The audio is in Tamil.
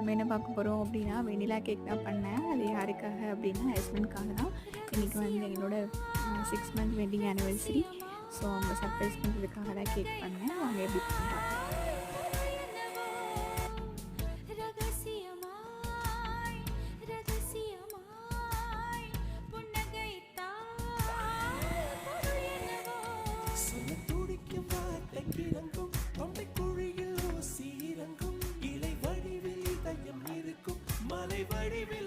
நம்ம என்ன பார்க்க போகிறோம் அப்படின்னா வெண்ணிலா கேக் தான் பண்ணேன். அது யாருக்காக அப்படின்னா ஹஸ்பண்ட்காக தான். இன்றைக்கி வந்து எங்களோட 6 மந்த் வெட்டிங் ஆனிவர்சரி. ஸோ அவங்க சர்ப்ரைஸ் பண்ணுறதுக்காக தான் கேக் பண்ணேன். வாங்க எப்படி பண்ணலாம். மலை வடிவில்